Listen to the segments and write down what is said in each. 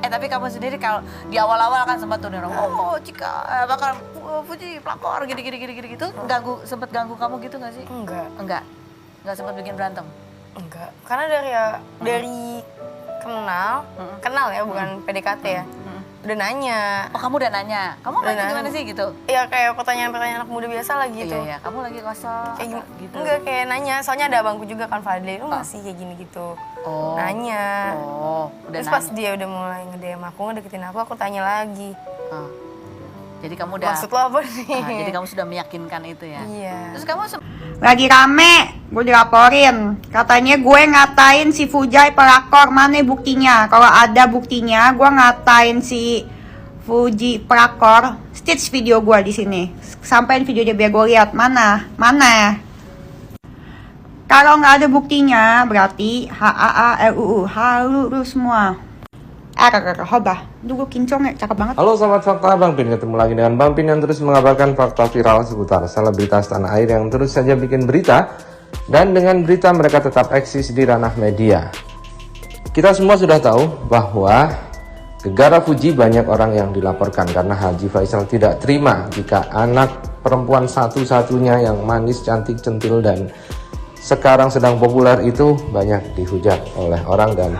Tapi kamu sendiri kalau di awal-awal kan sempat tuh orang, oh Cika bakal Fuji pelakor gini gitu, sempet ganggu kamu gitu nggak sih? Enggak sempet bikin berantem? Enggak, karena dari kenal ya, bukan PDKT ya. Udah nanya. Oh, kamu udah nanya? Kamu lagi gimana sih gitu? Iya, kayak pertanyaan anak muda biasa lah gitu. Iya, kamu lagi kosong kayak gitu? Enggak, kayak nanya. Soalnya ada abangku juga kan, Fadli, lu masih kayak gini gitu. Nanya. Udah terus nanya. Pas dia udah mulai nge-DM aku, ngedeketin aku tanya lagi. Jadi kamu udah... Maksud lo apa nih? Jadi kamu sudah meyakinkan itu ya? Iya. Terus kamu... Lagi rame, gue dilaporin. Katanya gue ngatain si Fujai pelakor, mana buktinya? Kalau ada buktinya, gue ngatain si Fuji pelakor. Stitch video gue di sini. Sampein videonya biar gue lihat. Mana? Kalau nggak ada buktinya, berarti HAA RUU halu semua. Hoba, dulu kincong ya, cakep banget. Halo Sobat Fakta, Bang Pin ketemu lagi dengan Bang Pin yang terus mengabarkan fakta viral seputar selebritas tanah air yang terus saja bikin berita. Dan dengan berita mereka tetap eksis di ranah media. Kita semua sudah tahu bahwa gegara Fuji banyak orang yang dilaporkan karena Haji Faisal tidak terima jika anak perempuan satu-satunya yang manis, cantik, centil, dan sekarang sedang populer itu banyak dihujat oleh orang dan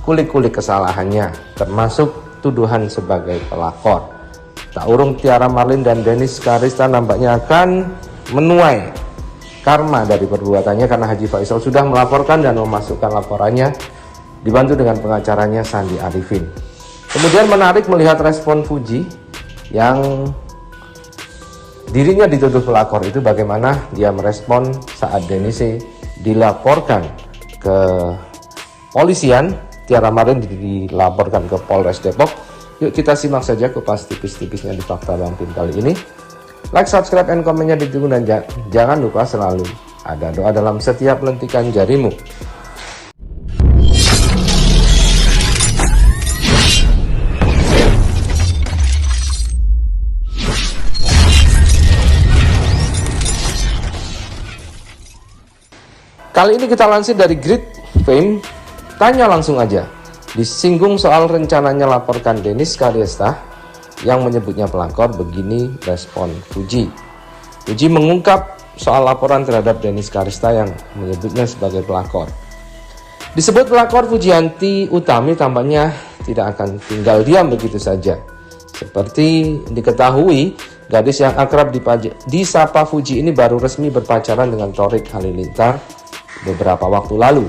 kulik-kulik kesalahannya, termasuk tuduhan sebagai pelakor. Tak urung Tiara Marlin dan Dennis Karista nampaknya akan menuai karma dari perbuatannya karena Haji Faisal sudah melaporkan dan memasukkan laporannya dibantu dengan pengacaranya Sandi Arifin. Kemudian menarik melihat respon Fuji yang dirinya dituduh pelakor itu, bagaimana dia merespon saat Dennis dilaporkan ke polisian. Tiara Marlin dilaporkan ke Polres Depok. Yuk kita simak saja kupas tipis-tipisnya di Fakta Bang Pin kali ini. Like, subscribe, and komennya ditunggu, dan jangan lupa selalu ada doa dalam setiap lentikan jarimu. Kali ini kita lansir dari Grid Fame. Tanya langsung aja, disinggung soal rencananya laporkan Dennis Karista yang menyebutnya pelakor, begini respon Fuji. Fuji mengungkap soal laporan terhadap Dennis Karista yang menyebutnya sebagai pelakor. Disebut pelakor, Fujianti Utami tampaknya tidak akan tinggal diam begitu saja. Seperti diketahui, gadis yang akrab disapa Fuji ini baru resmi berpacaran dengan Thorik Halilintar beberapa waktu lalu.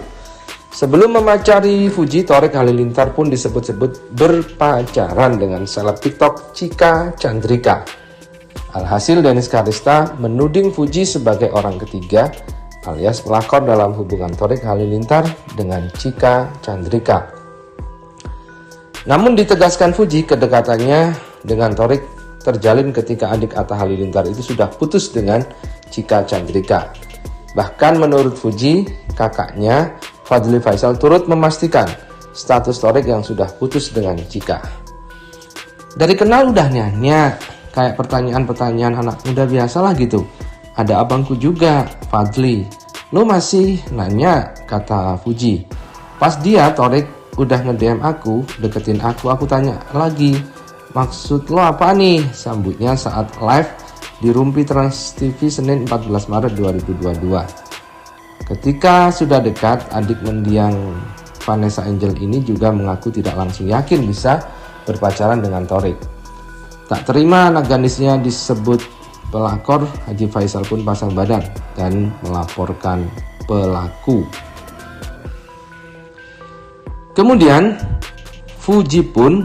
Sebelum memacari Fuji, Thorik Halilintar pun disebut-sebut berpacaran dengan seleb TikTok Cika Chandrika. Alhasil Dennis Karista menuding Fuji sebagai orang ketiga alias pelakor dalam hubungan Thorik Halilintar dengan Cika Chandrika. Namun ditegaskan Fuji, kedekatannya dengan Thorik terjalin ketika adik Atta Halilintar itu sudah putus dengan Cika Chandrika. Bahkan menurut Fuji, kakaknya Fadli Faisal turut memastikan status Thorik yang sudah putus dengan Cika. Dari kenal udah nanya, kayak pertanyaan-pertanyaan anak muda biasalah gitu. Ada abangku juga, Fadli. Lo masih nanya, kata Fuji. Pas dia, Thorik, udah nge-DM aku, deketin aku tanya lagi, maksud lo apa nih? Sambutnya saat live di Rumpi Trans TV Senin 14 Maret 2022. Ketika sudah dekat, adik mendiang Vanessa Angel ini juga mengaku tidak langsung yakin bisa berpacaran dengan Thorik. Tak terima anak gadisnya disebut pelakor, Haji Faisal pun pasang badan dan melaporkan pelaku. Kemudian Fuji pun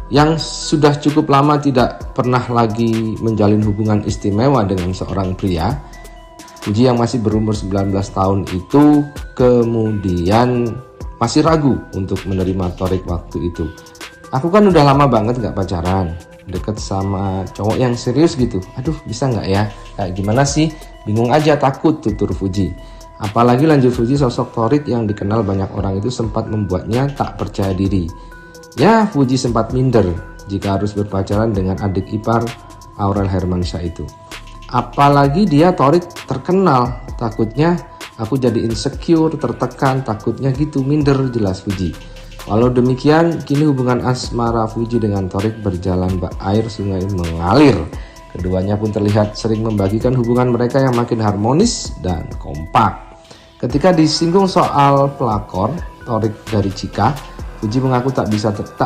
yang sudah cukup lama tidak pernah lagi menjalin hubungan istimewa dengan seorang pria, Fuji yang masih berumur 19 tahun itu kemudian masih ragu untuk menerima Thorik waktu itu. Aku kan udah lama banget gak pacaran, deket sama cowok yang serius gitu. Aduh, bisa gak ya? Kayak gimana sih? Bingung aja, takut, tutur Fuji. Apalagi lanjut Fuji, sosok Thorik yang dikenal banyak orang itu sempat membuatnya tak percaya diri. Ya, Fuji sempat minder jika harus berpacaran dengan adik ipar Aurel Hermansyah itu. Apalagi dia Thorik terkenal, takutnya aku jadi insecure, tertekan, takutnya gitu, minder, jelas Fuji. Walau demikian, kini hubungan asmara Fuji dengan Torik berjalan bak air sungai mengalir. Keduanya pun terlihat sering membagikan hubungan mereka yang makin harmonis dan kompak. Ketika disinggung soal pelakor Torik dari Chika, Fuji mengaku tak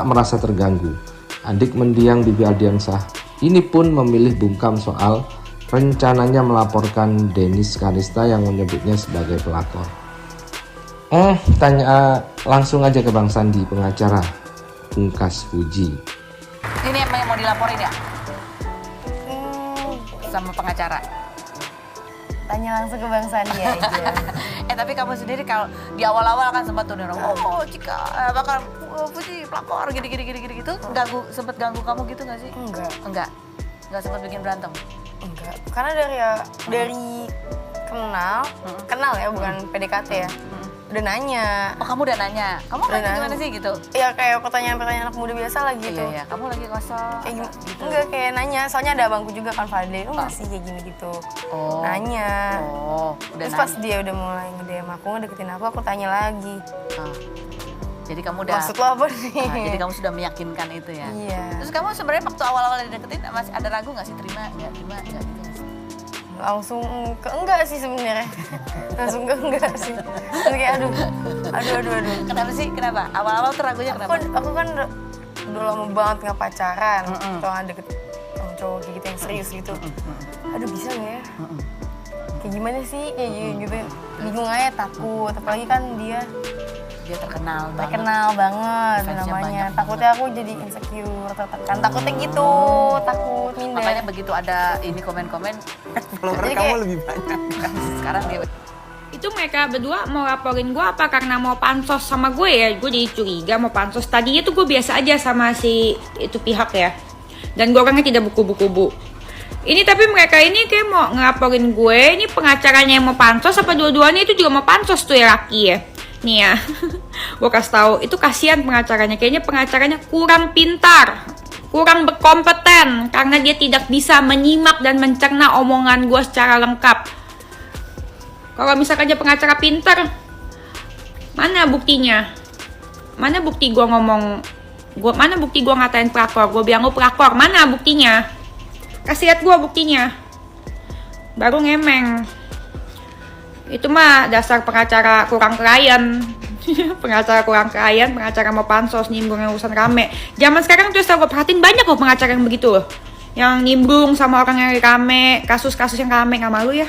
merasa terganggu. Adik mendiang Bibi Ardiansah ini pun memilih bungkam soal rencananya melaporkan Dennis Karista yang menyebutnya sebagai pelakor. Tanya langsung aja ke Bang Sandi, pengacara Pungkas Fuji. Ini emang yang mau dilaporin ya? Sama pengacara? Tanya langsung ke Bang Sandi aja. Tapi kamu sendiri kalau di awal-awal kan sempat tuh Chika bakal Fuji pelakor gini gitu, sempet ganggu kamu gitu nggak sih? Enggak sempet bikin berantem? Enggak, karena dari kenal ya, bukan PDKT ya. Udah nanya. Oh, kamu udah nanya? Kamu lagi gimana sih gitu? Ya kayak pertanyaan anak muda biasa lah gitu. Iya, kamu lagi kosong. Kayak gitu. Enggak, kayak nanya. Soalnya ada abangku juga kan, Fadli. Lu masih kayak gini gitu. Nanya. Udah terus pas dia udah mulai nge-DM aku, ngedeketin aku tanya lagi. Jadi kamu udah... Maksud lo apa nih? Jadi kamu sudah meyakinkan itu ya? Iya. Terus kamu sebenarnya waktu awal-awal dideketin masih ada ragu nggak sih? Terima nggak gitu nggak sih? Langsung enggak sih sebenarnya. Langsung enggak sih. Terus kayak aduh. Kenapa sih? Kenapa? Awal-awal tuh ragunya kenapa? Aku kan udah lama banget nggak pacaran. Atau nggak deket sama cowok kayak gitu yang serius gitu. Aduh, bisa nggak ya? Kayak gimana sih? Kayak gitu. Bingung aja, takut. Apalagi kan dia terkenal banget namanya. banyak Takutnya aku jadi insecure, tertekan. Takutnya gitu, takut minder. Makanya begitu ada ini komen-komen, follower kamu lebih banyak. Sekarang dia itu mereka berdua mau laporin gue apa karena mau pansos sama gue ya. Gue jadi curiga mau pansos. Tadinya tuh gue biasa aja sama si itu pihak ya, dan gue orangnya tidak buku-buku. Ini tapi mereka ini kayak mau ngelaporin gue. Ini pengacaranya yang mau pansos apa dua-duanya itu juga mau pansos tuh ya, laki ya. Nih ya, gue kasih tahu itu kasihan pengacaranya. Kayaknya pengacaranya kurang pintar, kurang berkompeten karena dia tidak bisa menyimak dan mencerna omongan gue secara lengkap. Kalau misalkan aja pengacara pintar, mana buktinya? Mana bukti gue ngomong? Mana bukti gue ngatain pelakor? Gue bilang lu pelakor. Mana buktinya? Kasih lihat gue buktinya. Baru ngemeng. Itu mah dasar pengacara kurang klien. Pengacara kurang klien, pengacara mau pansos, nimbrung urusan rame. Zaman sekarang tuh gue perhatiin banyak loh pengacara yang begitu loh, yang nimbrung sama orang yang rame, kasus-kasus yang rame. Nggak malu ya?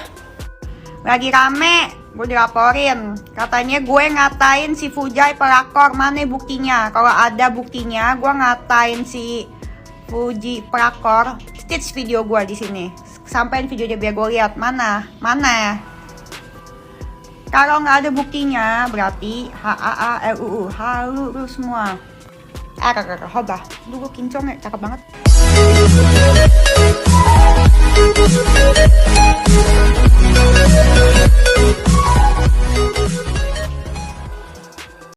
Lagi rame, gue dilaporin. Katanya gue ngatain si Fujai pelakor. Mana buktinya? Kalau ada buktinya, gue ngatain si Fuji pelakor. Stitch video gue di sini. Sampein videonya biar gue lihat. Mana? Kalau nggak ada buktinya, berarti HAARUU, halu semua. Hoba, dulu kincong ya, cakep banget.